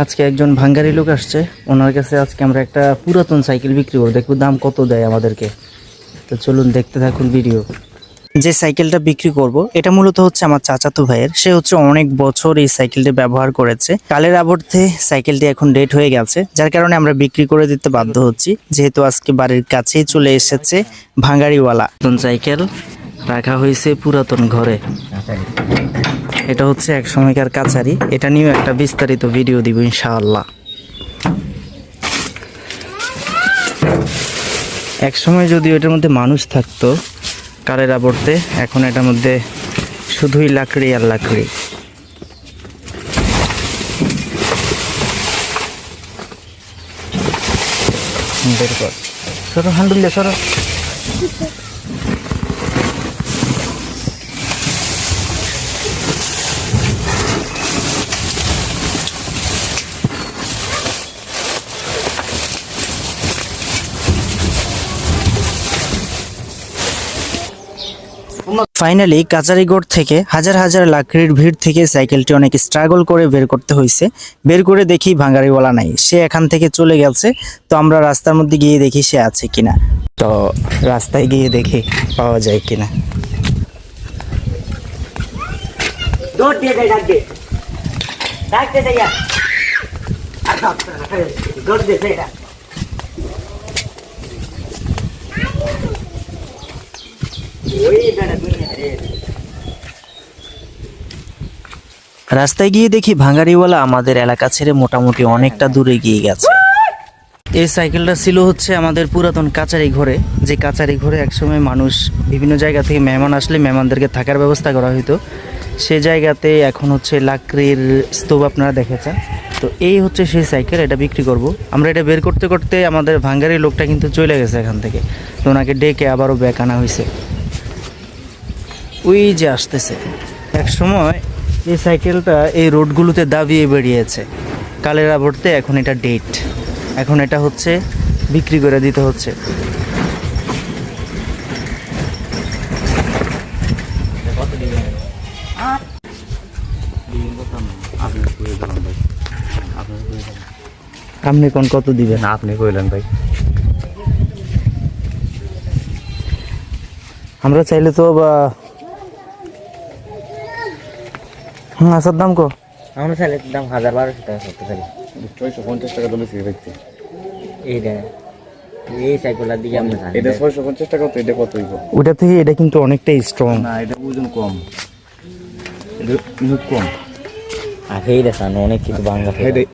আজকে একজন ভাঙ্গারি লোক আসছে, ওনার কাছে আজকে আমরা একটা পুরাতন সাইকেল বিক্রি করব, দেখবো দাম কত দেয় আমাদেরকে। তো চলুন দেখতে থাকুন ভিডিও। যে সাইকেলটা বিক্রি করব এটা মূলত হচ্ছে আমার চাচাতো ভাইয়ের। সে হচ্ছে অনেক বছর এই সাইকেলটি ব্যবহার করেছে। কালের আবর্তে সাইকেলটি এখন ডেট হয়ে গেছে, যার কারণে আমরা বিক্রি করে দিতে বাধ্য হচ্ছি, যেহেতু আজকে বাড়ির কাছেই চলে এসেছে ভাঙ্গারিওয়ালা। নতুন সাইকেল রাখা হয়েছে পুরাতন ঘরে। এটা হচ্ছে এক সময়কার কাছারি। এটা নিয়েও একটা বিস্তারিত ভিডিও দিব ইনশাআল্লাহ। এক সময় যদি এটার মধ্যে মানুষ থাকতো কালের আবর্তে, এখন এটার মধ্যে শুধুই লাকড়ি আর লাকড়ি। বের কর, সরো হান্ডুল্লে সরো। ফাইনালি কাচারিগড় থেকে হাজার হাজার লাকড়ির ভিড় থেকে সাইকেলটি অনেক স্ট্রাগল করে বের করতে হয়েছে। বের করে দেখি ভাঙ্গারিওয়ালা নাই, সে এখান থেকে চলে গেছে। তো আমরা রাস্তার মধ্যে গিয়ে দেখি সে আছে কিনা। তো রাস্তায় গিয়ে দেখি পাওয়া যায় কিনা। রাস্তায় গিয়ে দেখি ভাঙ্গারিওয়ালা আমাদের এলাকা ছেড়ে মোটামুটি অনেকটা দূরে গিয়ে গেছে। এই সাইকেলটা ছিল হচ্ছে আমাদের পুরাতন কাচারি ঘরে। যে কাচারি ঘরে একসময় মানুষ বিভিন্ন জায়গা থেকে মেহমান আসলে মেহমানদেরকে থাকার ব্যবস্থা করা হতো। সে জায়গাতে এখন হচ্ছে লাকড়ির স্তূপ আপনারা দেখেছেন। তো এই হচ্ছে সেই সাইকেল, এটা বিক্রি করব। আমরা এটা বের করতে করতে আমাদের ভাঙ্গারি লোকটা কিন্তু চলে গেছে এখান থেকে। তো ওনাকে ডেকে আবারও ব্যাক আনা হয়েছে। ওই যে আসতেছে। এক সময় এই সাইকেলটা এই রোডগুলোতে দাবিয়ে বেরিয়েছে। কালের আবর্তে এখন এটা ডেট, এখন এটা হচ্ছে বিক্রি করে দিতে হচ্ছে। আপনি কোন কত দিবেন? আপনি কইলেন ভাই। আমরা চাইলে তো বা আসার দাম কো? আমরা চাইলে দাম 1000-1200 টাকা করতে পারি। 650 টাকা দলে ফিরে দেখতে। এইটা এই সাইকেলের দিকে আমরা জানি। এটা 650 টাকা, তো এটা কত হইব? ওটা থেকে এটা কিন্তু অনেকটাই স্ট্রং। না, এটা ওজন কম। এটা কম। আর এইটা সান অনেক কিছু ভাঙা।